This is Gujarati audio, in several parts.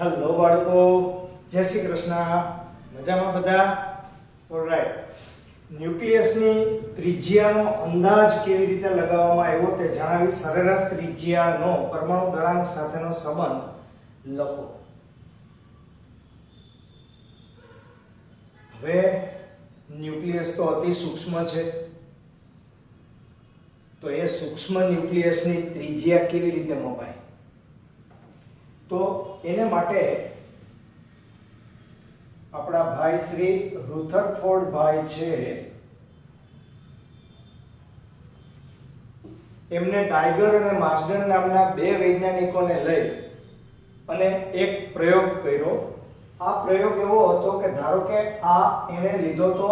હેલો બાળકો, જય શ્રી કૃષ્ણ. મજામાં બધા? ઓલરાઈટ. ન્યુક્લિયસની ત્રિજ્યાનો અંદાજ કેવી રીતે લગાવવામાં આવ્યો તે જણાવી સરેરાશ ત્રિજ્યાનો પરમાણુ દળાંક સાથેનો સંબંધ લખો. હવે ન્યુક્લિયસ તો અતિ સૂક્ષ્મ છે, તો એ સૂક્ષ્મ ન્યુક્લિયસની ત્રિજ્યા કેવી રીતે મપાય? તો એને માટે આપણા ભાઈ શ્રી રુથરફોર્ડ ભાઈ છે, એમને ટાઈગર અને માર્સડન નામના બે વૈજ્ઞાનિકોને લઈ અને એક પ્રયોગ કર્યો. આ પ્રયોગ એવો હતો કે ધારો કે આ એને લીધો તો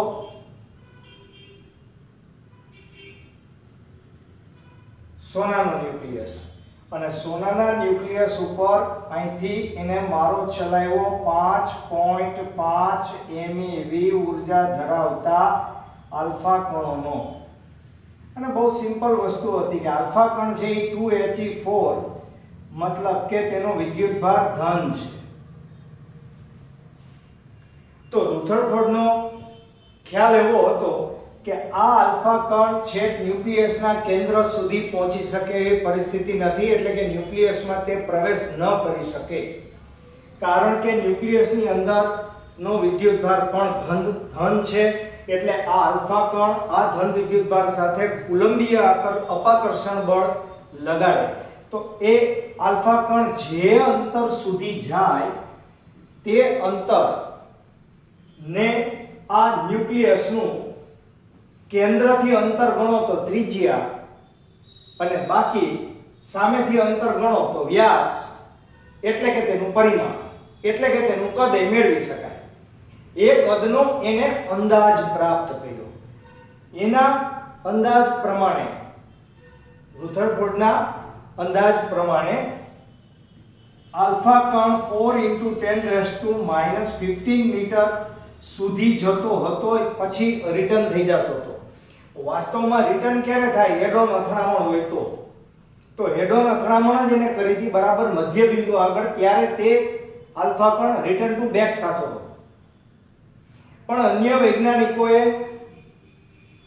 સોનાનો ન્યુક્લિયસ, અને સોનાના ન્યુક્લિયસ ઉપર અહીંથી એને મારો ચલાવ્યો 5.5 MeV ઉર્જા ધરાવતા આલ્ફા કણોનો. અને બહુ સિમ્પલ વસ્તુ હતી કે આલ્ફા કણ છે એ 2He4, મતલબ કે તેનો વિદ્યુતભાર ધન છે. તો રુથરફોર્ડનો ખ્યાલ એવો હતો કે આ આલ્ફા કણ છેક ન્યુક્લિયસના કેન્દ્ર સુધી પહોંચી શકે એવી પરિસ્થિતિ નથી, એટલે કે ન્યુક્લિયસમાં તે પ્રવેશ ન કરી શકે, કારણ કે ન્યુક્લિયસની અંદરનો વિદ્યુતભાર પણ ધન છે. એટલે આ આલ્ફા કણ આ ધન વિદ્યુતભાર સાથે કુલંબીય અપાકર્ષણ બળ લગાડે તો એ આલ્ફા કણ જે અંતર સુધી જાય તે અંતર ને આ ન્યુક્લિયસનું કેન્દ્રથી અંતર ગણો તો ત્રિજ્યા, અને બાકી સામેથી અંતર ગણો તો વ્યાસ, એટલે કે તેનું પરિમાણ, એટલે કે તેનું કદ એ મેળવી શકાય. એ કદનો એને અંદાજ પ્રાપ્ત કર્યો. એના અંદાજ પ્રમાણે, રુથરફોર્ડના અંદાજ પ્રમાણે આલ્ફા કણ 4 × 10⁻15 મીટર સુધી જતો હતો, પછી રિટર્ન થઈ જતો હતો. વાસ્તવમાં રિટર્ન ક્યારે થાય? હેડ-ઓન અથડામણ હોય તો હેડ-ઓન અથડામણ જ એને કરી હતી બરાબર મધ્ય બિંદુ આગળ, ત્યારે તે આલ્ફા કણ રિટર્ન ટુ બેક થતો હતો. પણ અન્ય વૈજ્ઞાનિકોએ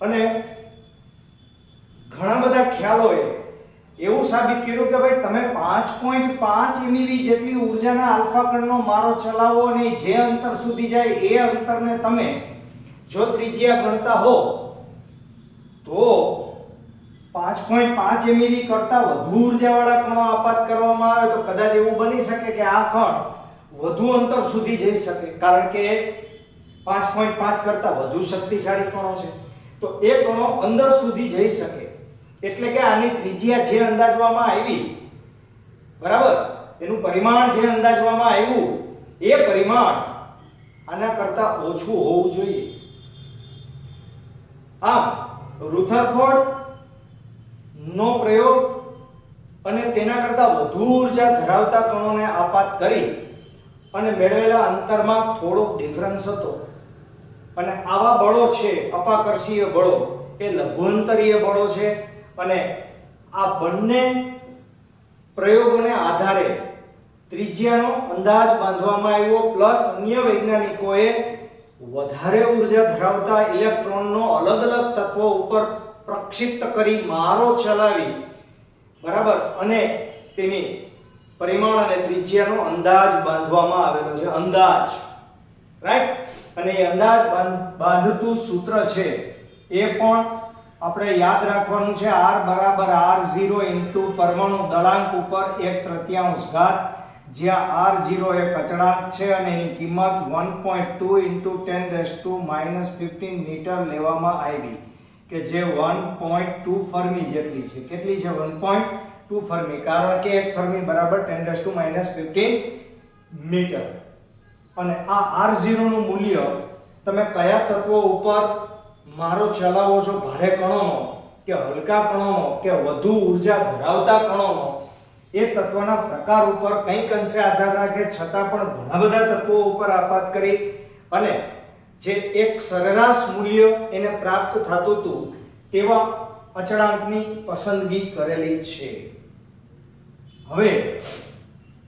અને ઘણા બધા ખ્યાલોએ એવું સાબિત કર્યું કે ભાઈ તમે 5.5 MeV જેટલી ઉર્જાના આલ્ફા કણનો મારો ચલાવો અને જે અંતર સુધી જાય એ અંતરને તમે જો ત્રિજ્યા ગણતા હો તો 5.5 MeV કરતા વધુ ઉર્જાવાળા કણો આપાત કરવામાં આવે તો કદાચ એવું બની શકે કે આ કણ વધુ અંતર સુધી જઈ શકે, કારણ કે 5.5 કરતા વધુ શક્તિશાળી કણો છે. તો એ કણો અંદર સુધી જઈ શકે, એટલે કે આની ત્રિજ્યા જે અંદાજવામાં આવી, બરાબર, એનું પરિમાણ જે અંદાજવામાં આવ્યું એ પરિમાણ આના કરતા ઓછું હોવું જોઈએ. આમ રુથરફોર્ડ નો પ્રયોગ અને તેના કરતા વધુ ઉર્જા ધરાવતા કણોને આપાત કરી અને મેળવેલા અંતરમાં થોડો ડિફરન્સ હતો. અને આવા બળો છે, અપાકર્ષીય બળો, એ લઘુઅંતરીય બળો છે. અને આ બંને પ્રયોગોને આધારે ત્રિજ્યાનો અંદાજ બાંધવામાં આવ્યો, પ્લસ અન્ય વૈજ્ઞાનિકોએ વધારે ઉર્જા ધરાવતા ઇલેક્ટ્રોનનો અલગ અલગ તત્વો ઉપર પ્રક્ષિપ્ત કરી મારો ચલાવી, બરાબર, અને તેની પરિમાણ અને ત્રિજ્યાનો અંદાજ બાંધવામાં આવેલો છે. અંદાજ, રાઈટ? અને એ અંદાજ બાંધતું સૂત્ર છે એ પણ આપણે યાદ રાખવાનું છે. R = R0 * પરમાણુ દળાંક ઉપર 1/3 ઘાત, જ્યાં R0 એ અચળાંક છે અને એની કિંમત 1.2 × 10⁻15 મીટર લેવામાં આવી, કે જે 1.2 ફર્મી જેટલી છે. કેટલી છે? 1.2 ફર્મી, કારણ કે 1 ફર્મી બરાબર 10⁻15 મીટર. અને આ R0 નું મૂલ્ય તમે કયા તત્વો ઉપર મારો ચલાવો છો, ભારે કણોનો કે હલકા કણોનો કે વધુ ઉર્જા ધરાવતા કણોનો, એ તત્વના પ્રકાર ઉપર કંઈક અંશે આધાર રાખે, છતાં પણ ઘણા બધા તત્વો ઉપર આપાત કરી અને જે એક સરેરાશ મૂલ્ય એને પ્રાપ્ત થતું હતું તેવા અચળાંકની પસંદગી કરેલી છે. હવે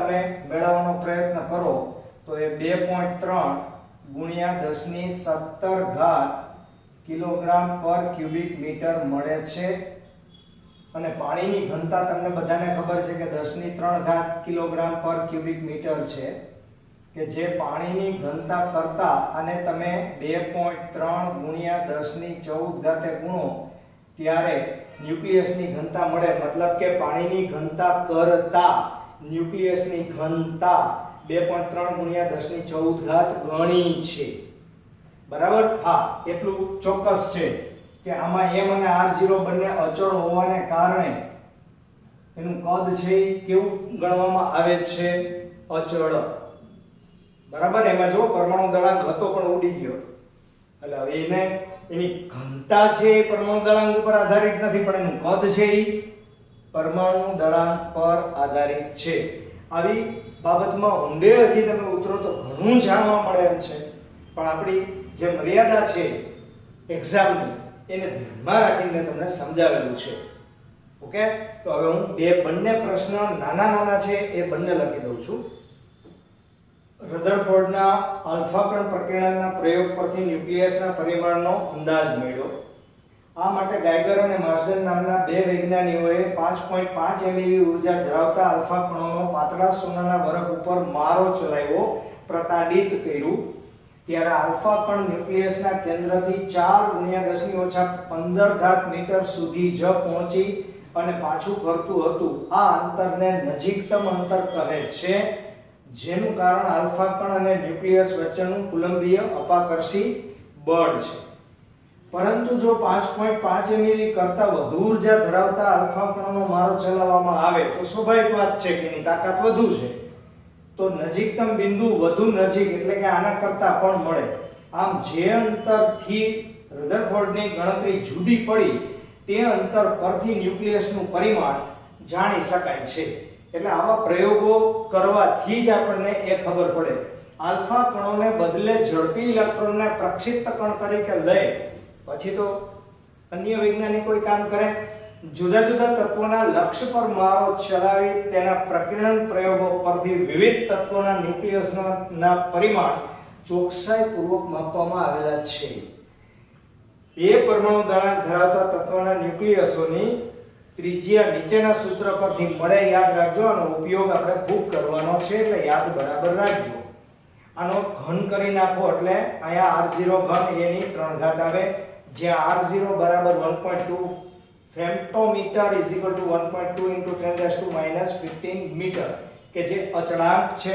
તમે મેળવવાનો પ્રયત્ન કરો તો એ 2.3 ગુણ્યા 10⁻17 કિલોગ્રામ પર ક્યુબિક મીટર મળે છે અને પાણીની ઘનતા તમને બધાને ખબર છે કે 10⁻3 કિલોગ્રામ પર ક્યુબિક મીટર છે કે જે પાણીની ઘનતા કરતા આને તમે 2.3 ગુણ્યા 10⁻14 ગુણો ત્યારે ન્યુક્લિયસની ઘનતા મળે, મતલબ કે પાણીની ઘનતા કરતા ન્યુક્લિયસની ઘનતા 2.3 ગુણ્યા 10⁻14 ગણી છે. બરાબર? હા, એટલું ચોક્કસ છે કે આમાં m અને r0 બંને અચળ હોવાને કારણે એનું કદ છે એ કેવું ગણવામાં આવે છે? અચળ. બરાબર? એમાં જો પરમાણુ દળાંક હતો પણ ઉડી ગયો, એટલે હવે એની ઘનતા છે એ પરમાણુ દળાંક ઉપર આધારિત નથી, પણ એનું કદ છે એ પરમાણુ દળાંક પર આધારિત છે. આવી બાબતમાં ઊંડે હજી તમે ઉતરો તો ઘણું જાણવા મળે એમ છે, પણ આપણી જે મર્યાદા છે એક્ઝામની એને ધ્યાનમાં રાખીને તમને સમજાવેલું છે. ઓકે, તો હવે હું બંને પ્રશ્ન નાના છે એ બંને લખી દઉં છું. રધરફોર્ડના આલ્ફા કણ પ્રકીર્ણનના પ્રયોગ પરથી ન્યુક્લિયસના પરિમાણનો અંદાજ મેળવ્યો. આ માટે ગાઇગર અને માર્સડન નામના બે વૈજ્ઞાનિકોએ 5.5 MeV ઉર્જા ધરાવતા આલ્ફા કણોનો પાતળા સોનાના વરખ ઉપર મારો ચલાવ્યો, પ્રતાડિત કર્યું. ત્યારે આલ્ફા કણ ન્યુક્લિયસના કેન્દ્રથી 4 ગુણ્યા 10⁻15 મીટર સુધી જ પહોંચી અને પાછું ફરતું હતું. આ અંતરને નજીકતમ અંતર કહે છે, જેનું કારણ આલ્ફા કણ અને ન્યુક્લિયસ વચ્ચેનું કુલંબીય અપાકર્ષી બળ છે. પરંતુ જો 5.5 MeV કરતા વધુ ઉર્જા ધરાવતા આલ્ફા કણોનો મારો ચલાવવામાં આવે તો સ્વાભાવિક વાત છે કે એની તાકાત વધુ છે, તો નજીકતમ બિંદુ વધુ નજીક એટલે કે આના કરતા પણ મળે. આમ જે અંતરથી રધરફોર્ડની ગણતરી જુદી પડી તે અંતર પરથી ન્યુક્લિયસનું પરિમાણ જાણી શકાય છે. એટલે આવા પ્રયોગો કરવાથી જ આપણને એ ખબર પડે. આલ્ફા કણોને બદલે ઝડપી ઇલેક્ટ્રોનને પ્રક્ષિપ્ત કણ તરીકે લઈ પછી તો અન્ય વૈજ્ઞાનિકો કામ કરે, જુદા જુદા તત્વોના લક્ષ્ય પર મારો ચલાવી તેના પ્રકીર્ણન પ્રયોગો પરથી વિવિધ તત્વોના ન્યુક્લિયસના પરિમાણ ચોકસાઈપૂર્વક માપવામાં આવેલા છે. એ પરમાણુ દળાંક ધરાવતા તત્વોના ન્યુક્લિયસોની ત્રિજ્યા નીચેના સૂત્ર પરથી મળે. યાદ રાખજો, આનો ઉપયોગ આપણે ખૂબ કરવાનો છે એટલે યાદ બરાબર રાખજો. આનો ઘન કરી નાખો એટલે અહીંયા r0 ઘન a ની 3 ઘાત આવે, જ્યાં r0 બરાબર 1.2 ફેમ્ટોમીટર = 1.2 × 10⁻15 મીટર કે જે અચળાંક છે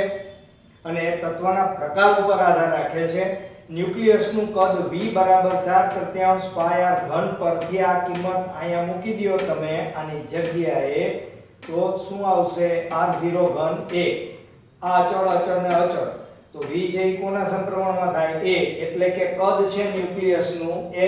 અને તત્વના પ્રકાર ઉપર આધાર રાખે છે. ન્યુક્લિયસનું કદ v બરાબર 4/3 πr ઘન પરથી આ કિંમત અહીંયા મૂકી દો તમે આની જગ્યાએ, તો શું આવશે? r0 ઘન a. આ અચળ ને અચળ, તો v છે એ કોના સમપ્રમાણમાં થાય? a. એટલે કે કદ છે ન્યુક્લિયસનું એ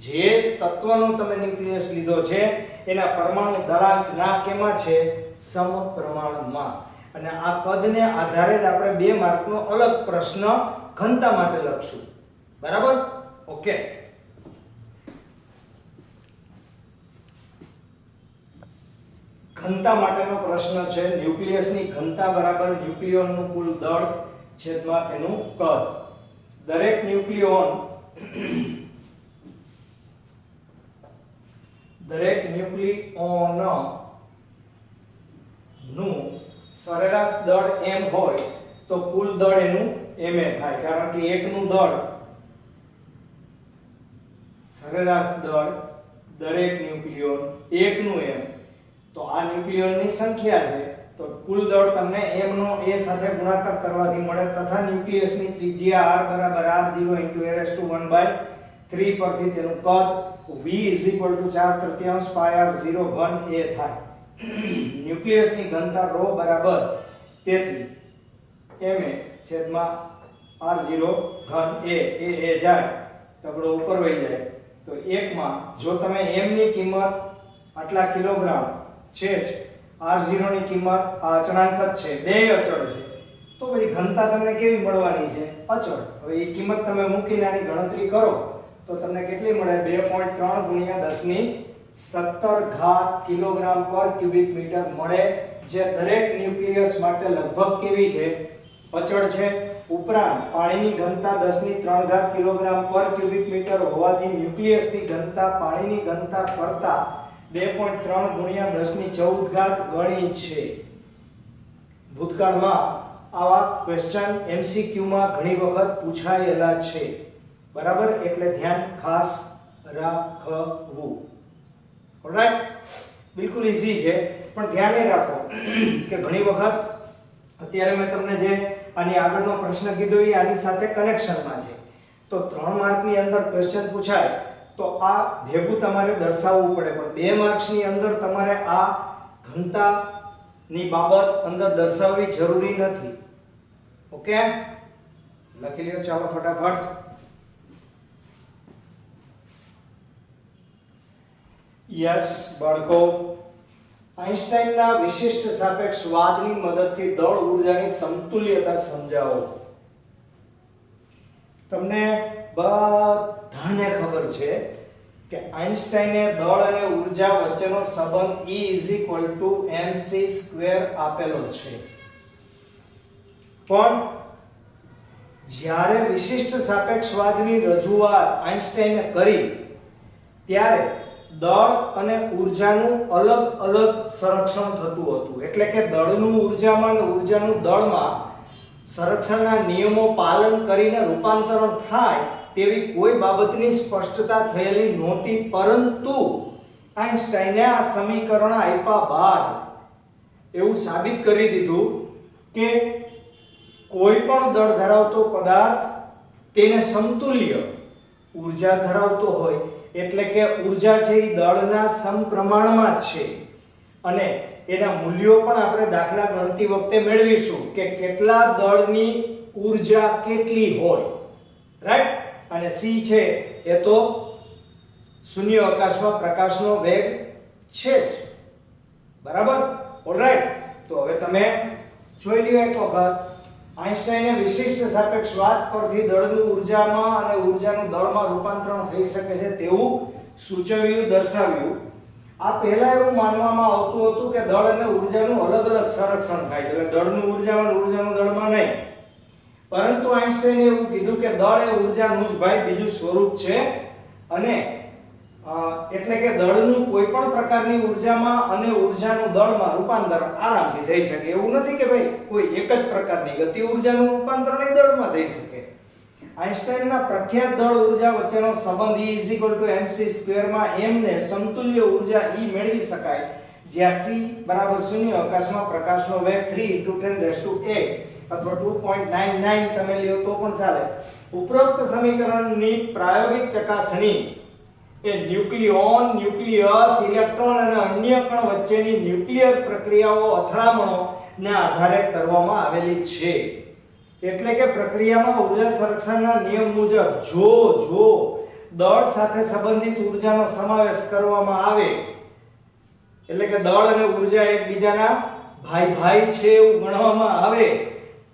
જે તત્વનો તમે ન્યુક્લિયસ લીધો છે એના પરમાણુ દળાંક ના કેમાં છે? સમપ્રમાણમાં. અને આ કદને આધારે જ આપણે 2 માર્કનો અલગ પ્રશ્ન ઘનતા માટે લખશું. બરાબર? ઓકે. ઘનતા માટેનો પ્રશ્ન છે. ન્યુક્લિયસની ઘનતા બરાબર ન્યુક્લિયોનનું કુલ દળ છેદમાં તેનું કદ. દરેક ન્યુક્લિયોન નું સરેરાશ દળ m હોય તો કુલ દળ એનું ma થાય, કારણ કે એકનું દળ સરેરાશ દળ દરેક ન્યુક્લિયોન એકનું m, તો આ ન્યુક્લિયોનની સંખ્યા છે તો કુલ દળ તમને m નો a સાથે ગુણાકાર કરવાથી મળે. તથા ન્યુક્લિયસની ત્રિજ્યા r બરાબર r0 × a⁻³ પરથી તેનું કદ v = 4/3 πr0 ઘન a થાય. ન્યુક્લિયસની ઘનતા ρ બરાબર તેથી ma છેદમાં r0 ઘન a જાય તગડો ઉપર વહી જાય, તો 1 માં જો તમે m ની કિંમત આટલા કિલોગ્રામ છે જ, r0 ની કિંમત આ અચળાંક જ છે, બે અચળ છે, તો પછી ઘનતા તમને કેવી મળવાની છે? અચળ. હવે એ કિંમત તમે મૂકીને આની ગણતરી કરો તો તમને કેટલી મળે? 2.3 × 10⁻17 કિલોગ્રામ પર ક્યુબિક મીટર મળે, જે દરેક ન્યુક્લિયસ માટે લગભગ કેવી છે? અચળ છે. ઉપરાંત પાણીની ઘનતા 10⁻³ કિલોગ્રામ પર ક્યુબિક મીટર હોવાથી ન્યુક્લિયસની ઘનતા પાણીની ઘનતા કરતા 2.3 × 10⁻14 ગણી છે. ભૂતકાળમાં આવા ક્વેશ્ચન MCQ માં ઘણી વખત પૂછાયેલા છે. બરાબર? એટલે ધ્યાન ખાસ રાખવું. ઓલરાઈટ? બિલકુલ ઈઝી છે, પણ ધ્યાન એ રાખો કે ઘણી વખત અત્યારે મેં તમને જે આની આગળનો પ્રશ્ન કીધો એ આની સાથે કનેક્શનમાં છે. તો 3 માર્કની અંદર ક્વેશ્ચન પૂછાય તો આ ભેગું તમારે દર્શાવવું પડે, પણ 2 માર્ક્સની અંદર તમારે આ ઘનતાની બાબત અંદર દર્શાવવી જરૂરી નથી. ઓકે? લખી લ્યો ચાલો ફટાફટ. યસ બાળકો, આઈન્સ્ટાઈનના વિશિષ્ટ સાપેક્ષવાદની મદદથી દળ ઊર્જાની સમતુલ્યતા સમજાવો. તમને બધાને ખબર છે કે આઈન્સ્ટાઈને દળ અને ઊર્જા વચ્ચેનો સંબંધ E = mc² આપેલો છે. પણ જ્યારે વિશિષ્ટ સાપેક્ષવાદની રજૂઆત આઈન્સ્ટાઈને કરી ત્યારે દળ અને ઊર્જાનું અલગ અલગ સંરક્ષણ થતું હતું. એટલે કે દળનું ઊર્જામાં અને ઊર્જાનું દળમાં સંરક્ષણના નિયમો પાલન કરીને રૂપાંતરણ થાય તેવી કોઈ બાબતની સ્પષ્ટતા થયેલી નહોતી. પરંતુ આઈન્સ્ટાઈને આ સમીકરણ આપ્યા બાદ એવું સાબિત કરી દીધું કે કોઈ પણ દળ ધરાવતો પદાર્થ તેને સમતુલ્ય ઊર્જા ધરાવતો હોય એટલે કે ઊર્જા છે એ દળના સમપ્રમાણમાં જ છે અને એના મૂલ્યો પણ આપણે દાખલા ગણતી વખતે મેળવીશું કે કેટલા દળની ઊર્જા કેટલી હોય, રાઈટ? અને c છે એ તો શૂન્ય અવકાશમાં પ્રકાશનો વેગ છે જ, બરાબર? ઓલરાઈટ, તો હવે તમે જોઈ લ્યો એક વખત આઈન્સ્ટાઈને વિશિષ્ટ સાપેક્ષવાદ પરથી દળનું ઊર્જામાં અને ઊર્જાનું દળમાં રૂપાંતરણ થઈ શકે છે તેવું સૂચવ્યું, દર્શાવ્યું. આ પહેલા એવું માનવામાં આવતું હતું કે દળ અને ઊર્જાનું અલગ અલગ સંરક્ષણ થાય છે, એટલે દળનું ઊર્જામાં અને ઊર્જાનું દળમાં નહીં. પરંતુ આઈન્સ્ટાઈને એવું કીધું કે દળ એ ઊર્જાનું જ ભાઈ બીજું સ્વરૂપ છે અને એટલે કે દળનું કોઈ પણ પ્રકારની ઊર્જામાં અને ઊર્જાનું દળમાં રૂપાંતર આરામથી થઈ શકે. એવું નથી કે ભાઈ કોઈ એક જ પ્રકારની ગતિ ઊર્જાનું રૂપાંતર એ દળમાં થઈ શકે. આઈન્સ્ટાઈનના પ્રખ્યાત દળ ઊર્જા વચ્ચેનો સંબંધ E mc² માં m ને સમતુલ્ય ઊર્જા E મેળવી શકાય જ્યાં c બરાબર શૂન્ય અવકાશમાં પ્રકાશનો વેગ 3 × 10⁸ અથવા 2.99 તમે લ્યો તો પણ ચાલે. ઉપરોક્ત સમીકરણની પ્રાયોગિક ચકાસણી એ ન્યુક્લિયોન, ન્યુક્લિયસ, ઇલેક્ટ્રોન અને અન્ય કણ વચ્ચેની ન્યુક્લિયર પ્રક્રિયાઓ અથડામણોના આધારે કરવામાં આવેલી છે. એટલે કે પ્રક્રિયામાં ઊર્જા સંરક્ષણના નિયમ મુજબ જો દળ સાથે સંબંધિત ઊર્જાનો સમાવેશ કરવામાં આવે એટલે કે દળ અને ઊર્જા એકબીજાના ભાઈ છે એવું ગણવામાં આવે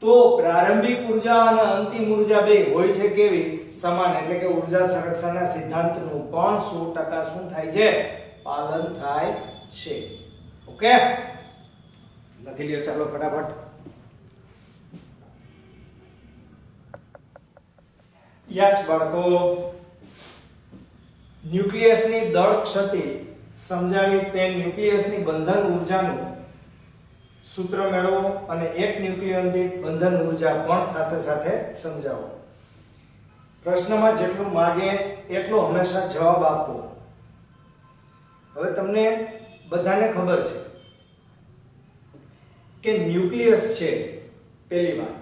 તો પ્રારંભિક ઊર્જા અને અંતિમ ઊર્જા બે હોય છે કેવી? સમાન. એટલે કે ઊર્જા સંરક્ષણના સિદ્ધાંતનું પણ 100% શું થાય છે? પાલન થાય છે. ઓકે, લખી લ્યો ચાલો ફટાફટ. યસ બાળકો, ન્યુક્લિયસની દળ ક્ષતિ સમજાવી તે ન્યુક્લિયસની બંધન ઊર્જાનું સૂત્ર મેળવો અને એક ન્યુક્લિયોનની બંધન ઊર્જા પણ સાથે સાથે સમજાવો. પ્રશ્નમાં જેટલું માંગે એટલો હંમેશા જવાબ આપો. હવે તમને બધાને ખબર છે કે ન્યુક્લિયસ છે, પહેલી વાત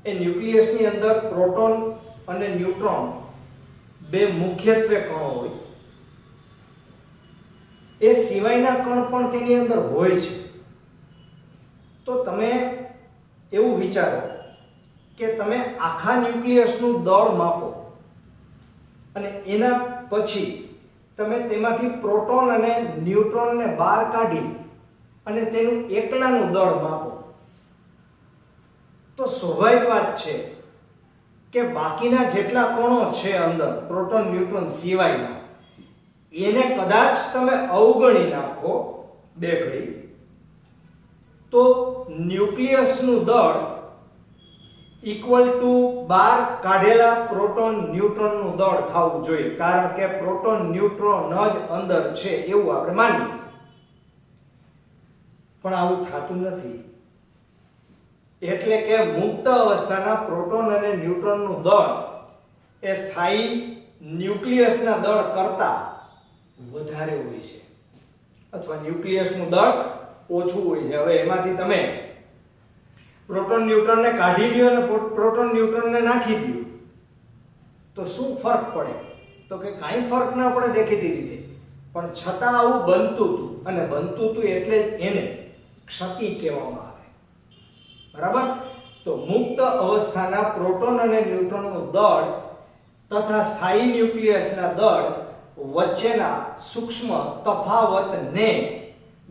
એ ન્યુક્લિયસની અંદર પ્રોટોન અને ન્યુટ્રોન બે મુખ્યત્વે કણો હોય. એ સિવાયના કણ પણ તેની અંદર હોય છે. તો તમે એવું વિચારો કે તમે આખા ન્યુક્લિયસનું દળ માપો અને એના પછી તમે તેમાંથી પ્રોટોન અને ન્યુટ્રોનને બહાર કાઢી અને તેનું એકલાનું દળ માપો તો સ્વાભાવિક વાત છે કે બાકીના જેટલા કણો છે અંદર પ્રોટોન ન્યુટ્રોન સિવાયના એને કદાચ તમે અવગણી નાખો બે ઘડી તો ન્યુક્લિયસનું દળ ઇક્વલ ટુ બહાર કાઢેલા પ્રોટોન ન્યુટ્રોનનું દળ થવું જોઈએ, કારણ કે પ્રોટોન ન્યુટ્રોન જ અંદર છે એવું આપણે માનીએ. પણ આવું થતું નથી. એટલે કે મુક્ત અવસ્થાના પ્રોટોન અને ન્યુટ્રોનનું દળ એ સ્થાયી ન્યુક્લિયસના દળ કરતા વધારે હોય છે અથવા ન્યુક્લિયસનું દળ ઓછું હોય છે. હવે એમાંથી તમે પ્રોટોન ન્યુટ્રોનને કાઢી લ્યો અને પ્રોટોન ન્યુટ્રોનને નાખી દો તો શું ફરક પડે? તો કે કાંઈ ફરક ના પડે દેખીતી રીતે, પણ છતાં આવું બનતું હતું અને બનતું હતું એટલે એને ક્ષતિ કહેવામાં આવે. બરાબર? તો મુક્ત અવસ્થાના પ્રોટોન અને ન્યુટ્રોનનું દળ તથા સ્થાયી ન્યુક્લિયસના દળ વચ્ચેના સૂક્ષ્મ તફાવતને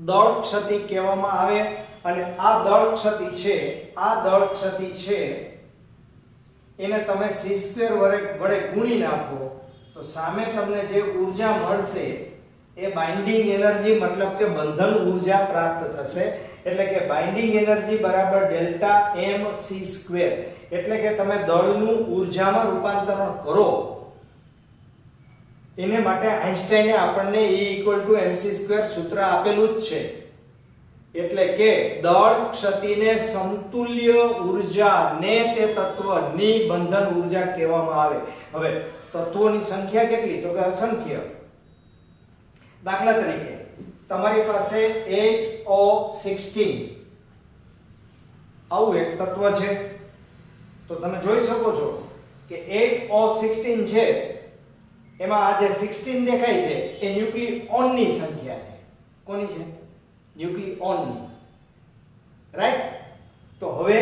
દળ ક્ષતિ કહેવામાં આવે. અને આ દળ ક્ષતિ છે એને તમે c² વડે ગુણી નાખો તો સામે તમને જે ઊર્જા મળશે એ બાઇન્ડિંગ એનર્જી મતલબ કે બંધન ઊર્જા પ્રાપ્ત થશે. એટલે કે બાઇન્ડિંગ એનર્જી બરાબર ડેલ્ટા mc². એટલે કે તમે દળનું ઊર્જામાં રૂપાંતરણ કરો એને માટે આઈન્સ્ટાઈને આપણને E = mc² સૂત્ર આપેલું જ છે. એટલે કે દળ ક્ષતિને સમતુલ્ય ઊર્જાને તે તત્વની બંધન ઊર્જા કહેવામાં આવે. હવે તત્વોની સંખ્યા કેટલી? તો કે અસંખ્ય. દાખલા તરીકે તમારી પાસે 8O16 આવું એક તત્વ છે તો તમે જોઈ શકો છો કે 8O16 છે એમાં આ જે 16 દેખાય છે એ ન્યુક્લિયોનની સંખ્યા છે. કોની છે? ન્યુક્લિયોનની. રાઈટ? તો હવે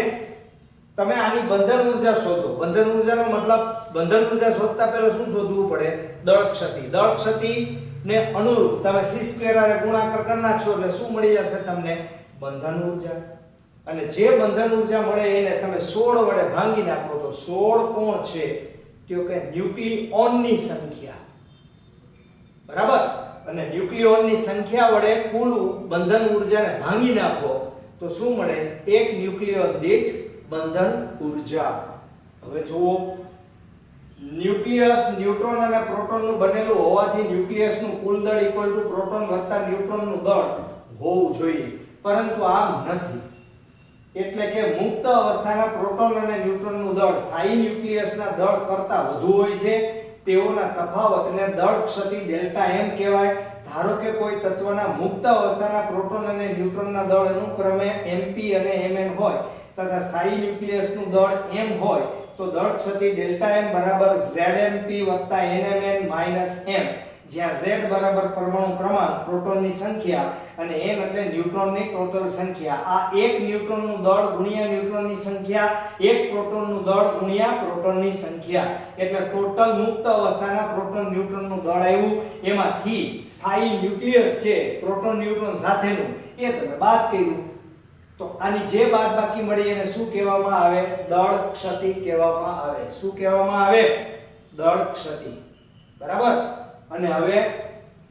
તમે આની બંધન ઊર્જા શોધો. બંધન ઊર્જાનો મતલબ બંધન ઊર્જા શોધતા પહેલા શું શોધવું પડે? દળ ક્ષતિ. દળ ક્ષતિ ને અનુરૂપ તમે c² આરે ગુણાકાર કરી નાખશો એટલે શું મળી જશે તમને? બંધન ઊર્જા. અને જે બંધન ઊર્જા મળે એને તમે 16 વડે ભાંગી નાખો તો 16 કોણ છે? તો કે ન્યુક્લિયોનની સંખ્યા. બરાબર? અને ન્યુક્લિયોનની સંખ્યા વડે કુલ બંધન ઊર્જાને ભાંગી નાખો તો શું મળે? એક ન્યુક્લિયોન દીઠ બંધન ઊર્જા. હવે જુઓ, ન્યુક્લિયસ ન્યુટ્રોન અને પ્રોટોનનું બનેલું હોવાથી ન્યુક્લિયસનું કુલ દળ ઇક્વલ ટુ પ્રોટોન વત્તા ન્યુટ્રોનનું દળ હોવું જોઈએ, પરંતુ આમ નથી. એટલે કે મુક્ત અવસ્થાના પ્રોટોન અને ન્યુટ્રોનનું દળ સ્થાયી ન્યુક્લિયસના દળ કરતાં વધુ હોય છે. તેઓના તફાવતને દળ ક્ષતિ ડેલ્ટા એમ કહેવાય. ધારો કે કોઈ તત્વના મુક્ત અવસ્થાના પ્રોટોન અને ન્યુટ્રોનના દળ અનુક્રમે mp અને mn હોય તથા સ્થાયી ન્યુક્લિયસનું દળ m હોય તો દળ ક્ષતિ ડેલ્ટા m બરાબર zmp nmn m, જ્યાં z બરાબર પરમાણુ ક્રમાંક, પ્રોટોનની સંખ્યા અને n એટલે ન્યુટ્રોનની ટોટલ સંખ્યા. આ એક ન્યુટ્રોનનું દળ ગુણ્યા ન્યુટ્રોનની સંખ્યા, એક પ્રોટોનનું દળ ગુણ્યા પ્રોટોનની સંખ્યા, એટલે ટોટલ મુક્ત અવસ્થાના પ્રોટોન ન્યુટ્રોનનું દળ આવ્યું. એમાંથી સ્થાયી ન્યુક્લિયસ છે પ્રોટોન ન્યુટ્રોન સાથેનું એ તમે બાદ કર્યું તો આની જે બાદબાકી મળી એને શું કહેવામાં આવે? દળ ક્ષતિ કહેવામાં આવે. શું કહેવામાં આવે? દળ ક્ષતિ. બરાબર? અને હવે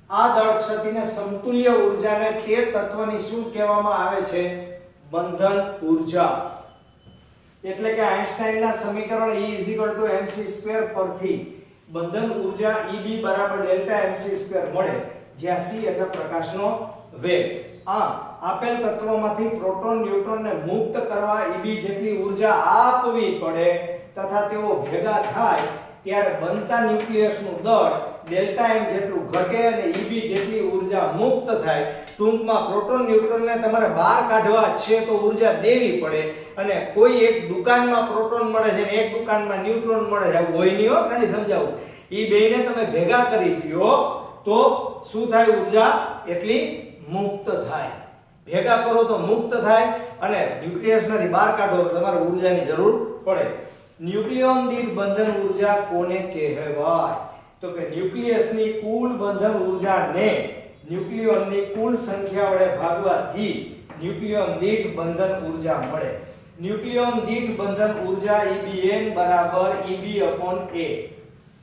આ દળ ક્ષતિને સમતુલ્ય ઊર્જાને તે તત્વની શું કહેવામાં આવે છે? બંધન ઊર્જા. એટલે કે આઈન્સ્ટાઈનના સમીકરણ E mc² પરથી બંધન ઊર્જા Eb બરાબર ડેલ્ટા mc² મળે, જ્યાં c એટલે પ્રકાશનો વેગ. આમ આપેલ તત્વોમાંથી પ્રોટોન ન્યુટ્રોનને મુક્ત કરવા Eb જેટલી ઊર્જા આપવી પડે તથા તેઓ ભેગા થાય ત્યારે બનતા ન્યુક્લિયસનું દળ ડેલ્ટા m જેટલું ઘટે અને Eb જેટલી ઊર્જા મુક્ત થાય. ટૂંકમાં પ્રોટોન ન્યુટ્રોનને તમારે બહાર કાઢવા છે તો ઊર્જા દેવી પડે, અને કોઈ એક દુકાનમાં પ્રોટોન મળે છે અને એક દુકાનમાં ન્યુટ્રોન મળે છે, હોય નહીં હો, ખાલી સમજાવું. ઈ બેયને તમે ભેગા કરી દો તો શું થાય? ઊર્જા એટલી મુક્ત થાય. ભેગા કરો તો મુક્ત થાય અને ન્યુક્લિયસમાંથી બહાર કાઢો તો તમારે ઊર્જાની જરૂર પડે. ન્યુક્લિયોન દીઠ બંધન ઊર્જા કોને કહેવાય? તો કે ન્યુક્લિયસની કુલ બંધન ઊર્જાને ન્યુક્લિયોનની કુલ સંખ્યા વડે ભાગવાથી ન્યુક્લિયોન દીઠ બંધન ઊર્જા મળે. ન્યુક્લિયોન દીઠ બંધન ઊર્જા EBN બરાબર EB/A.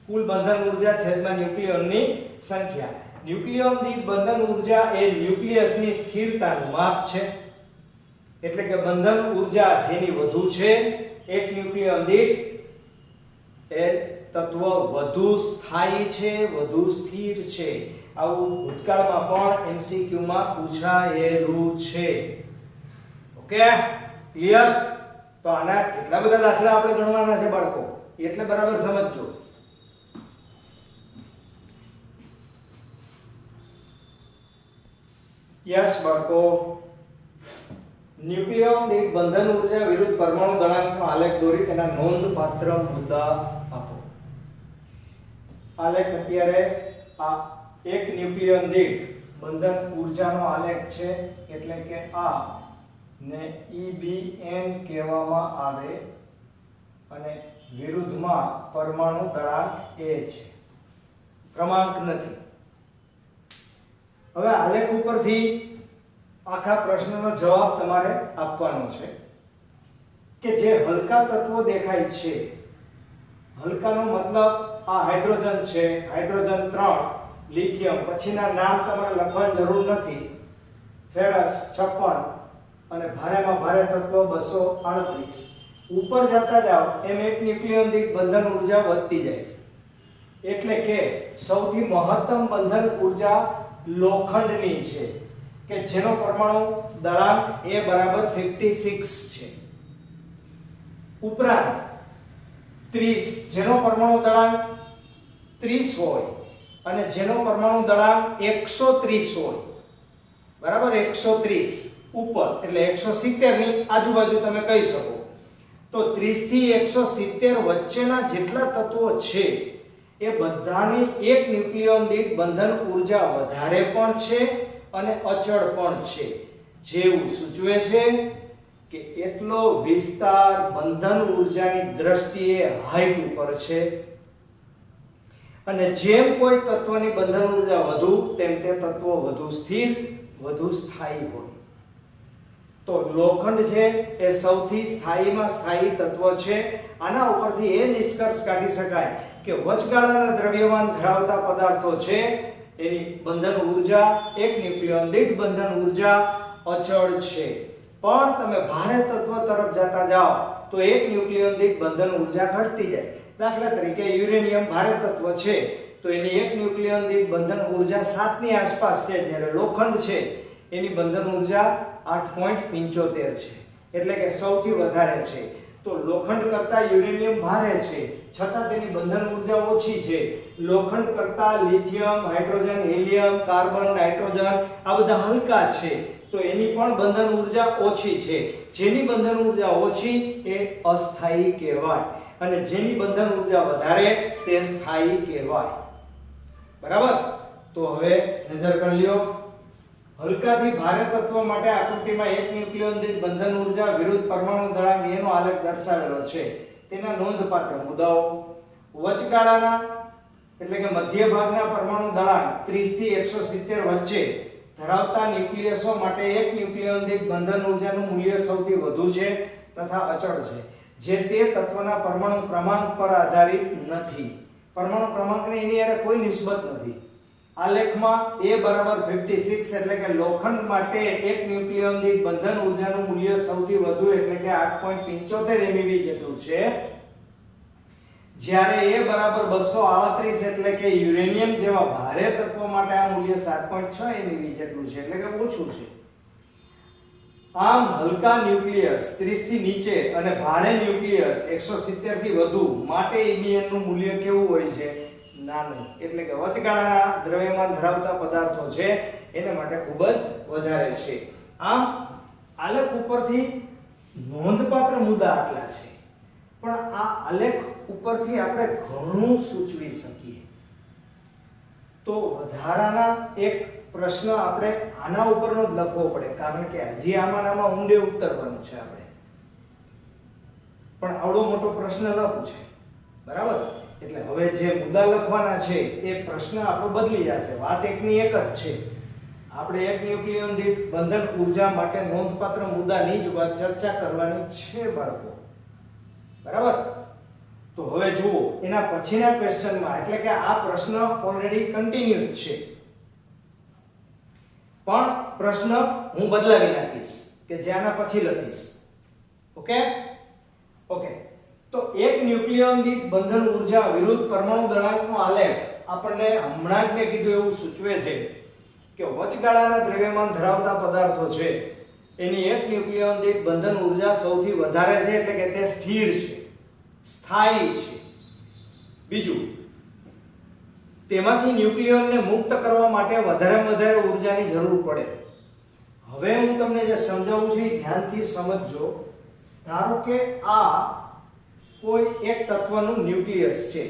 કુલ બંધન ઊર્જા છેદમાં ન્યુક્લિયોનની સંખ્યા. ન્યુક્લિયોન દીઠ બંધન ઊર્જા એ ન્યુક્લિયસની સ્થિરતાનું માપ છે. એટલે કે બંધન ઊર્જા જેની વધુ છે એક ન્યુક્લિયોન દીઠ એ તત્વ વધુ સ્થાયી છે, વધુ સ્થિર છે. આવું ભૂતકાળમાં પણ MCQ માં પૂછાયેલું છે. Okay, clear? તો આના કેટલા બધા દાખલા આપણે ગણવાના છે બાળકો, એટલે બરાબર સમજજો. યસ બાળકો, ન્યુક્લિયોન દીઠ બંધન ઊર્જા વિરુદ્ધ પરમાણુ દળાંકનો આલેખ દોરી તેના નોંધપાત્ર મુદ્દા આપો. આલેખ અત્યારે આ એક ન્યુક્લિયોન દીઠ બંધન ઊર્જાનો આલેખ છે, એટલે કે આ ને EBN કહેવામાં આવે અને વિરુદ્ધમાં પરમાણુ દળાંક A છે, ક્રમાંક નથી. હવે આલેખ ઉપરથી આખા પ્રશ્નનો જવાબ તમારે આપવાનો છે કે જે હલકા તત્વો દેખાય છે, હલકાનો મતલબ આ હાઇડ્રોજન છે, હાઇડ્રોજન 3, લિથિયમ, પછીના નામ તમારે લખવાની જરૂર નથી, ફેરસ 56 અને ભારેમાં ભારે તત્વ 238. ઉપર જતા જાવ એમ એક ન્યુક્લિયોન દીઠ બંધન ઊર્જા વધતી જાય છે. એટલે કે સૌથી મહત્તમ બંધન ઊર્જા લોખંડની છે કે જેનો પરમાણુ દળાંક A બરાબર 56 છે. ઉપરાંત 30 જેનો પરમાણુ દળાંક 30 હોય અને જેનો પરમાણુ દળાંક 130 હોય, બરાબર 130 ઉપર એટલે 170 ની આજુબાજુ તમે કહી શકો. તો 30 થી 170 વચ્ચેના જેટલા તત્વો છે એ બધાની એક ન્યુક્લિયોન દીઠ બંધન ઊર્જા વધારે પણ છે અને અચળ પણ છે, જેવું સૂચવે છે કે એટલો વિસ્તાર બંધન ઊર્જાની દ્રષ્ટિએ હાઈટ ઉપર છે અને જેમ કોઈ તત્વની બંધન ઊર્જા વધુ તેમ તે તત્વો વધુ સ્થિર, વધુ સ્થાયી હોય. તો લોખંડ છે એ સૌથી સ્થાયીમાં સ્થાયી તત્વ છે. આના ઉપરથી એ નિષ્કર્ષ કાઢી શકાય કે વચગાળાના દ્રવ્યમાન ધરાવતા પદાર્થો છે એની બંધન ઊર્જા એક ન્યુક્લિયોન દીઠ બંધન ઊર્જા અચળ છે. પણ તમે ભારે તત્વ તરફ જતા જાઓ તો એક ન્યુક્લિયોન દીઠ બંધન ઊર્જા ઘટતી જાય. દાખલા તરીકે યુરેનિયમ ભારે તત્વ છે તો એની એક ન્યુક્લિયોન દીઠ બંધન ઊર્જા 7 ની આસપાસ છે, જ્યારે લોખંડ છે એની બંધન ઊર્જા 8.75 છે, એટલે કે સૌથી વધારે છે. તો લોખંડ કરતા યુરેનિયમ ભારે છે છતાં તેની બંધન ઊર્જા ઓછી છે. લોખંડ કરતા lithium, hydrogen, helium, carbon, nitrogen આ બધા હલકા છે તો એની પણ બંધન ઊર્જા ઓછી છે. જેની બંધન ઊર્જા ઓછી એ અસ્થાયી કહેવાય અને જેની બંધન ઊર્જા વધારે તે સ્થાયી કહેવાય. બરાબર? તો હવે નજર કરી લ્યો. હલકાથી ભારે તત્વ માટે આકૃતિમાં એક ન્યુક્લિયોન દીઠ બંધન ઊર્જા વિરુદ્ધ પરમાણુ દળાંક એનો આલેખ દર્શાવેલો છે. તેના નોંધપાત્ર મુદ્દાઓ: વચગાળાના એટલે કે મધ્ય ભાગના પરમાણુ દળાંક 30 થી 170 વચ્ચે ધરાવતા ન્યુક્લિયસો માટે એક ન્યુક્લિયોન દીઠ બંધન ઊર્જાનું મૂલ્ય સૌથી વધુ છે તથા અચળ છે, જે તે તત્વના પરમાણુ ક્રમાંક પર આધારિત નથી. પરમાણુ ક્રમાંકની એની હારે કોઈ નિસ્બત નથી. આલેખમાં A બરાબર 56 એટલે કે લોખંડ માટે એક ન્યુક્લિયોન દીઠ બંધન ઊર્જાનું મૂલ્ય સૌથી વધુ એટલે કે 8.75 MeV જેટલું છે, જ્યારે A બરાબર 238 એટલે કે યુરેનિયમ જેવા ભારે તત્વ માટે આ મૂલ્ય 7.6 MeV જેટલું છે, એટલે કે ઓછું છે. આમ હલકા ન્યુક્લિયસ 30 થી નીચે અને ભારે ન્યુક્લિયસ 170 થી વધુ માટે EBN નું મૂલ્ય કેવું હોય છે? નાનું. એટલે કે વચગાળાના દ્રવ્યમાન ધરાવતા પદાર્થો છે એને માટે ખૂબ જ વધારે છે. આમ આલેખ ઉપરથી નોંધપાત્ર મુદ્દા આટલા છે, પણ આ આલેખ ઉપરથી આપણે ઘણું સૂચવી શકીએ. તો વધારાના એક પ્રશ્ન આપણે આના ઉપરનો જ લખવો પડે, કારણ કે હજી આમાં ઊંડે ઉતરવાનું છે આપણે, પણ આવડો મોટો પ્રશ્ન ન પૂછે. બરાબર? એટલે હવે જે મુદ્દા લખવાના છે એ પ્રશ્ન આપણો બદલી જશે. વાત એકની એક જ છે. આપણે એક ન્યુક્લિયોન દીઠ બંધન ઊર્જા માટે નોંધપાત્ર મુદ્દાની જ ચર્ચા કરવાની છે બાળકો. બરાબર? તો હવે જુઓ એના પછીના ક્વેશ્ચનમાં, એટલે કે આ પ્રશ્ન ઓલરેડી કન્ટિન્યુડ છે, પણ પ્રશ્ન હું બદલાવી નાખીશ કે જે આના પછી લખીશ. ઓકે? તો એક ન્યુક્લિયોન દીઠ બંધન ઊર્જા વિરુદ્ધ પરમાણુ દળાંકનો આલેખ આપણને હમણાં જ મેં કીધું એવું સૂચવે છે કે વચગાળાના દ્રવ્યમાન ધરાવતા પદાર્થો છે એની એક ન્યુક્લિયોન દીઠ બંધન ઊર્જા સૌથી વધારે છે, એટલે કે તે સ્થિર છે, સ્થાયી છે. બીજું, તેમાંથી ન્યુક્લિયોનને મુક્ત કરવા માટે વધારેમાં વધારે ઊર્જાની જરૂર પડે. હવે હું તમને જે સમજાવું છું એ ધ્યાનથી સમજજો. ધારો કે આ કોઈ એક તત્વનું ન્યુક્લિયસ છે,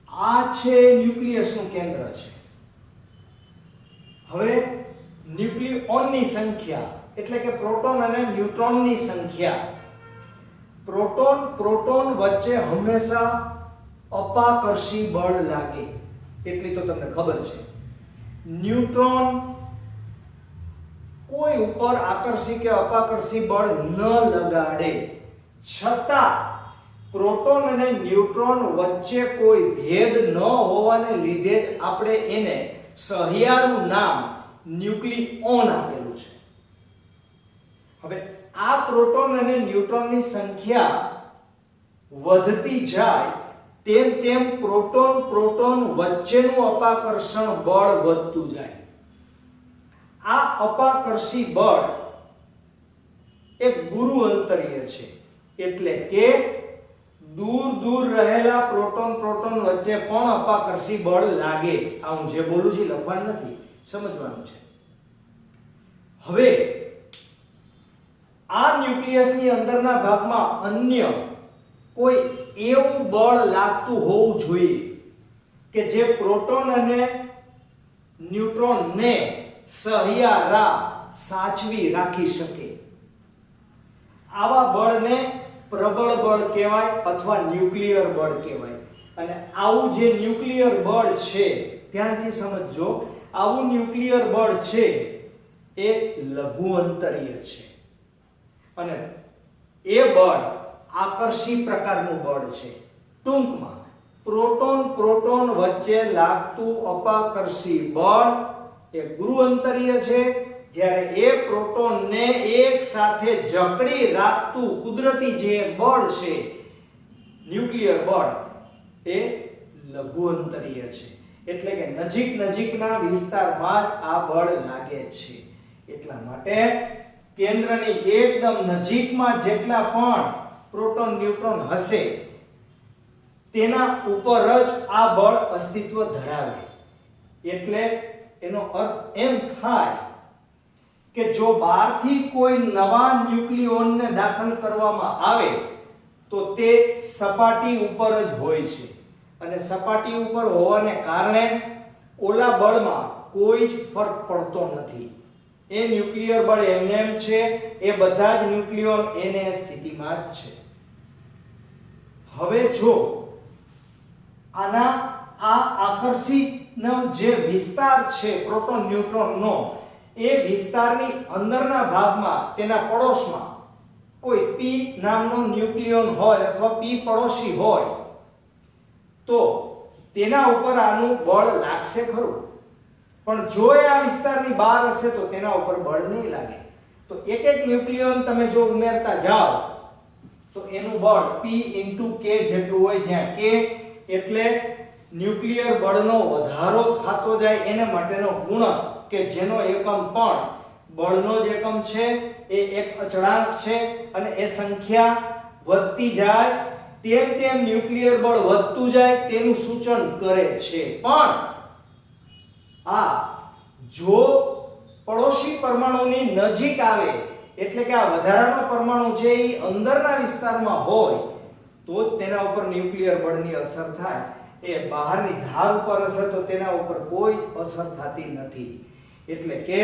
આ છે ન્યુક્લિયસનું કેન્દ્ર છે. હવે ન્યુક્લિયોનની સંખ્યા એટલે કે પ્રોટોન અને ન્યુટ્રોનની સંખ્યા, પ્રોટોન વચ્ચે હંમેશા અપાકર્ષી બળ લાગે એટલી તો તમને ખબર છે. ન્યુટ્રોન કોઈ ઉપર આકર્ષી કે અપાકર્ષી બળ ન લગાડે છતાં પ્રોટોન અને ન્યુટ્રોન વચ્ચે કોઈ ભેદ ન હોવાને લીધે આપણે એને સહિયારું નામ ન્યુક્લિયોન આપેલું છે. હવે આ પ્રોટોન અને ન્યુટ્રોનની સંખ્યા વધતી જાય તેમ તેમ પ્રોટોન વચ્ચેનું અપાકર્ષણ બળ વધતું જાય. આ અપાકર્ષી બળ એક ગુરુ અંતરીય છે, એટલે કે દૂર રહેલા પ્રોટોન વચ્ચે પણ અપાકર્ષી બળ લાગે. આ હું જે બોલું છું લખવાનું નથી, સમજવાનું છે. હવે આ ન્યુક્લિયસની અંદરના ભાગમાં અન્ય કોઈ એવું બળ લાગતું હોવું જોઈએ કે જે પ્રોટોન અને ન્યુટ્રોનને સહિયારા સાચવી રાખી શકે. આવા બળને પ્રબળ બળ કહેવાય અથવા ન્યુક્લિયર બળ કહેવાય. અને આવું જે ન્યુક્લિયર બળ છે, ધ્યાનથી સમજજો, આવું ન્યુક્લિયર બળ છે એ લઘુ અંતરીય છે અને એ બળ આકર્ષી પ્રકારનું બળ છે. ટૂંકમાં પ્રોટોન વચ્ચે લાગતું અપાકર્ષી બળ એ ગુરુઅંતરીય છે, જ્યારે એ પ્રોટોનને એક સાથે જકડી રાખતું કુદરતી જે બળ છે ન્યુક્લિયર બળ એ લઘુ અંતરીય છે. એટલે કે નજીકના વિસ્તારમાં જ આ બળ લાગે છે. એટલા માટે કેન્દ્રની એકદમ નજીકમાં જેટલા પણ પ્રોટોન ન્યુટ્રોન હશે તેના ઉપર જ આ બળ અસ્તિત્વ ધરાવે. એટલે એનો અર્થ એમ થાય કે જો બહારથી કોઈ નવા ન્યુક્લિયોનને દાખલ કરવામાં આવે તો તે સપાટી ઉપર જ હોય છે અને સપાટી ઉપર હોવાને કારણે ઓલા બળમાં કોઈ જ ફરક પડતો નથી. એ ન્યુક્લિયર બળ એમ છે, એ બધા જ ન્યુક્લિયોન એને સ્થિતિમાં જ છે. હવે જો આ આકર્ષીનો જે વિસ્તાર છે પ્રોટોન ન્યુટ્રોનનો, એ વિસ્તારની અંદરના ભાગમાં તેના પડોશમાં કોઈ p નામનો ન્યુક્લિયોન હોય અથવા p પડોશી હોય તો તેના ઉપર આનું બળ લાગશે ખરું. પણ જો એ આ વિસ્તારની બહાર હશે તો તેના ઉપર બળ નહીં લાગે. તો એક ન્યુક્લિયોન તમે જો ઉમેરતા જાઓ તો એનું બળ p * k જેટલું હોય, જ્યાં k એટલે ન્યુક્લિયર બળનો વધારો થતો જાય એને માટેનો ગુણક કે જેનો એકમ પણ બળનો જ એકમ છે. એ એક અચળાંક છે અને એ સંખ્યા વધતી જાય તેમ ન્યુક્લિયર બળ વધતું જાય તેનું સૂચન કરે છે. પણ આ જો પડોશી પરમાણુની નજીક આવે એટલે કે આ વધારાનો પરમાણુ છે એ અંદરના વિસ્તારમાં હોય તો જ તેના ઉપર ન્યુક્લિયર બળની અસર થાય. એ બહારની ધાર ઉપર હશે તો તેના ઉપર કોઈ અસર થતી નથી. એટલે કે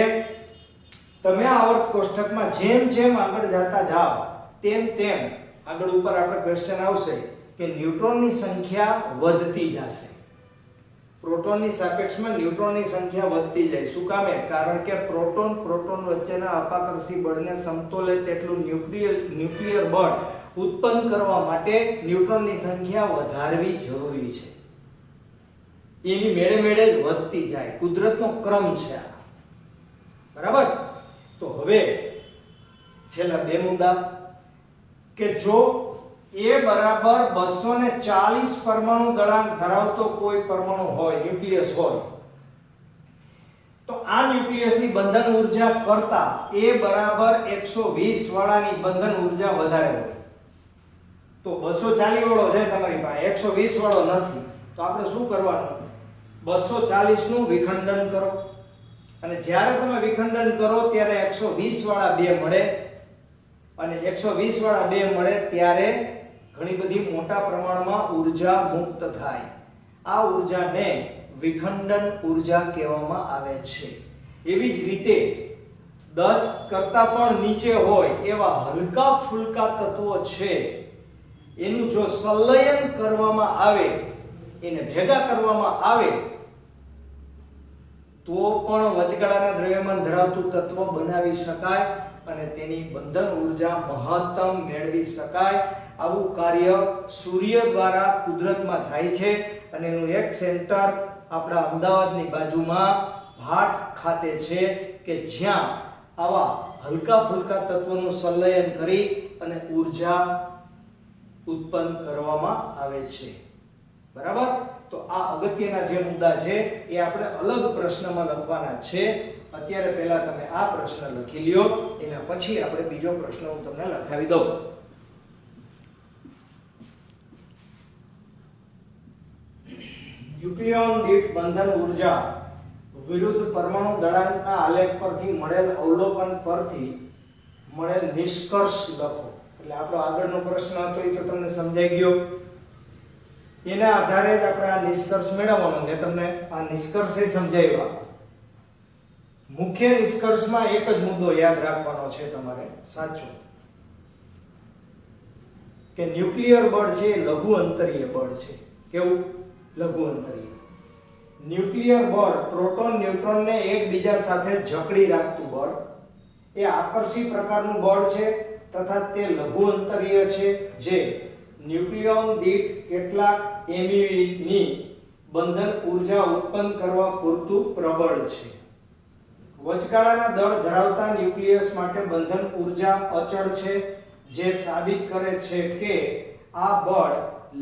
તમે આવર્ત કોષ્ટકમાં જેમ આગળ જતા જાઓ તેમ આગળ ઉપર આપણે ક્વેશ્ચન આવશે કે ન્યુટ્રોનની સંખ્યા વધતી જશે. પ્રોટોનની સાપેક્ષમાં ન્યુટ્રોનની સંખ્યા વધતી જાય. શું કામે? કારણ કે પ્રોટોન વચ્ચેના અપાકર્ષી બળને સમતોલે તેટલું ન્યુક્લિયર બળ ઉત્પન્ન કરવા માટે ન્યુટ્રોનની સંખ્યા વધારવી જરૂરી છે. એની મેળે જ વધતી જાય. કુદરતનો ક્રમ છે આ. બરાબર? તો હવે છેલ્લા બે મુદ્દા કે જો A બરાબર 240 પરમાણુ દળાંક ધરાવતો કોઈ પરમાણુ હોય, ન્યુક્લિયસ હોય, તો આ ન્યુક્લિયસની બંધન ઊર્જા કરતા A બરાબર 120 વાળાની બંધન ઊર્જા વધારે હોય. તો 240 વાળો છે તમારી પાસે, 120 વાળો નથી. તો આપણે શું કરવાનું? 240 નું વિખંડન કરો અને જ્યારે તમે વિખંડન કરો ત્યારે 120 વાળા બે મળે અને 120 વાળા બે મળે ત્યારે ઘણી બધી મોટા પ્રમાણમાં ઊર્જા મુક્ત થાય. આ ઊર્જાને વિખંડન ઊર્જા કહેવામાં આવે છે. એવી જ રીતે 10 કરતા પણ નીચે હોય એવા હલકા ફુલકા તત્વો છે, એનું જો સંલયન કરવામાં આવે, એને ભેગા કરવામાં આવે તો પણ વચગાળાના દ્રવ્યમાન ધરાવતું તત્વ બનાવી શકાય અને તેની બંધન ઊર્જા મહત્તમ મેળવી શકાય. આવું કાર્ય સૂર્ય દ્વારા કુદરતમાં થાય છે અને એનું એક સેન્ટર આપણા અમદાવાદની બાજુમાં ભાટ ખાતે છે કે જ્યાં આવા હલકા ફુલકા તત્વોનું સંલયન કરી અને ઊર્જા ઉત્પન્ન કરવામાં આવે છે. બરાબર? તો આ અગત્યના જે મુદ્દા છે એ આપણે અલગ પ્રશ્નમાં લખવાના છે. અત્યારે પહેલા તમે આ પ્રશ્ન લખી લ્યો, એના પછી આપણે બીજો પ્રશ્ન હું તમને લખાવી દઉં. ન્યુક્લિયોન દીઠ બંધન ઊર્જા વિરુદ્ધ પરમાણુ દળાંકના આલેખ પરથી મળેલ અવલોકન પરથી મળે નિષ્કર્ષ લખો. એટલે આપણો આગળનો પ્રશ્ન હતો એ તો તમને સમજાઈ ગયો. એના આધારે જ આપણે આ નિષ્કર્ષ મેળવવાનો. મેં તમને આ નિષ્કર્ષ સમજાવ્યા. મુખ્ય નિષ્કર્ષમાં એક જ મુદ્દો યાદ રાખવાનો છે તમારે, સાચો, કે ન્યુક્લિયર બળ છે એ લઘુ અંતરીય બળ છે. કેવું? લઘુ અંતરીય. ન્યુક્લિયર બળ પ્રોટોન ન્યુટ્રોનને એકબીજા સાથે જકડી રાખતું બળ એ આકર્ષી પ્રકારનું બળ છે તથા તે લઘુ અંતરીય છે, જે ન્યુક્લિયોન દીઠ કેટલાક MeV ની બંધન ઊર્જા ઉત્પન્ન કરવા પૂરતું પ્રબળ છે. વચગાળાના દળ ધરાવતા ન્યુક્લિયસ માટે બંધન ઊર્જા અચળ છે, જે સાબિત કરે છે કે આ બળ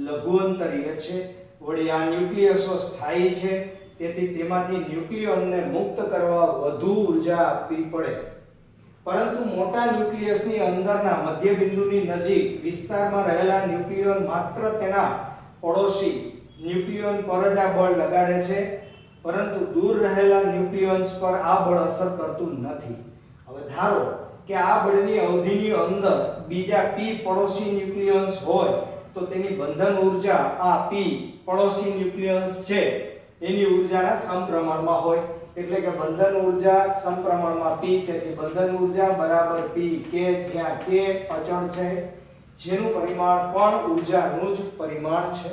લઘુ અંતરીય છે. વળી આ ન્યુક્લિયસો સ્થાયી છે, તેથી તેમાંથી ન્યુક્લિયોનને મુક્ત કરવા વધુ ઊર્જા આપવી પડે. પરંતુ મોટા ન્યુક્લિયસની અંદરના મધ્ય બિંદુની નજીક વિસ્તારમાં રહેલા ન્યુક્લિયોન માત્ર તેના પડોશી ન્યુક્લિયોન પર જ આ બળ લગાડે છે, પરંતુ દૂર રહેલા ન્યુક્લિયોન્સ પર આ બળ અસર કરતું નથી. હવે ધારો કે આ બળની અવધિની અંદર બીજા p પડોશી ન્યુક્લિયોન્સ હોય તો તેની બંધન ઊર્જા આ p પડોશી ન્યુક્લિયોન્સ છે એની ઊર્જાના સમપ્રમાણમાં હોય. એટલે કે બંધન ઊર્જા સમપ્રમાણમાં p, તેથી બંધન ઊર્જા બરાબર p k, જ્યાં k અચળ છે, જેનું પરિમાણ પણ ઊર્જાનું જ પરિમાણ છે.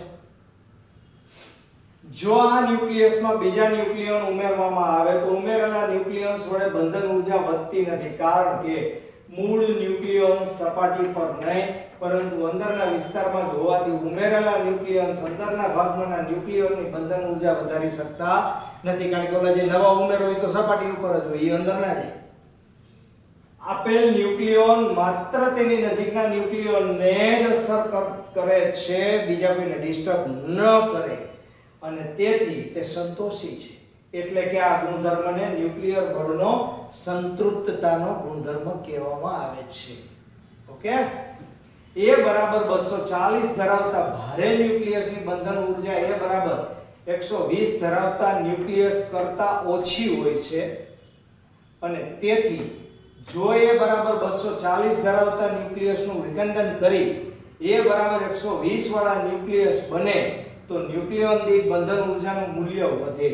જો આ ન્યુક્લિયસમાં બીજા ન્યુક્લિયોન ઉમેરવામાં આવે તો ઉમેરેલા ન્યુક્લિયોન્સ વડે બંધન ઊર્જા વધતી નથી, કારણ કે મૂળ ન્યુક્લિયોન સપાટી પર નહીં પરંતુ અંદરના વિસ્તારમાં જ હોવાથી ઉમેરેલા ન્યુક્લિયોન્સ અંદરના ભાગમાંના ન્યુક્લિયોનની બંધન ઊર્જા વધારી શકતા નથી, કારણ કે ઓલા જે નવા ઉમેરો હોય તો સપાટી ઉપર જ હોય, એ અંદર ના જાય. આપેલ ન્યુક્લિયોન માત્ર તેની નજીકના ન્યુક્લિયોનને જ અસર કરે છે, બીજા કોઈને ડિસ્ટર્બ ન કરે, અને તેથી તે સંતોષી છે. એટલે કે આ ગુણધર્મને ન્યુક્લિયર બળનો સંતૃપ્તતાનો ગુણધર્મ કહેવામાં આવે છે. ઓકે, એ બરાબર 240 ધરાવતા ભારે ન્યુક્લિયસની બંધન ઊર્જા એ બરાબર 120 ધરાવતા ન્યુક્લિયસ કરતા ઓછી હોય છે, અને તેથી જો એ બરાબર 240 ધરાવતા ન્યુક્લિયસનું વિખંડન કરી એ બરાબર 120 વાળા ન્યુક્લિયસ બને તો ન્યુક્લિયોન દીઠ બંધન ઊર્જાનું મૂલ્ય વધે.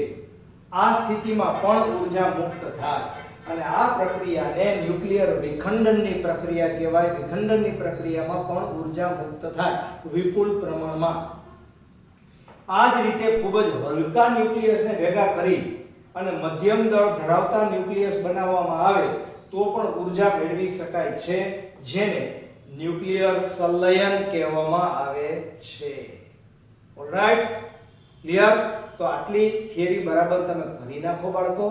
આ સ્થિતિમાં પણ ઊર્જા મુક્ત થાય, અને આ પ્રક્રિયાને ન્યુક્લિયર વિખંડનની પ્રક્રિયા કહેવાય. વિખંડનની પ્રક્રિયામાં પણ ઊર્જા મુક્ત થાય વિપુલ પ્રમાણમાં. આ જ રીતે ખૂબ જ હલકા ન્યુક્લિયસને ભેગા કરી અને મધ્યમ દળ ધરાવતા ન્યુક્લિયસ બનાવવામાં આવે તો પણ ઊર્જા મેળવી શકાય છે, જેને ન્યુક્લિયર સંલયન કહેવામાં આવે છે. Alright, clear? તો આટલી થિયરી બરાબર તમે કરી નાખો બાળકો.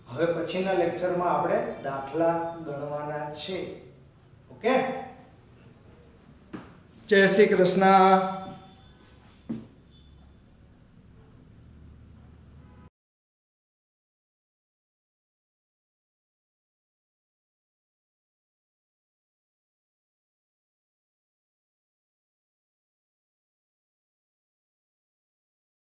હવે પછીના લેક્ચરમાં આપણે દાખલા ગણવાના છે. ઓકે, જય શ્રી કૃષ્ણ.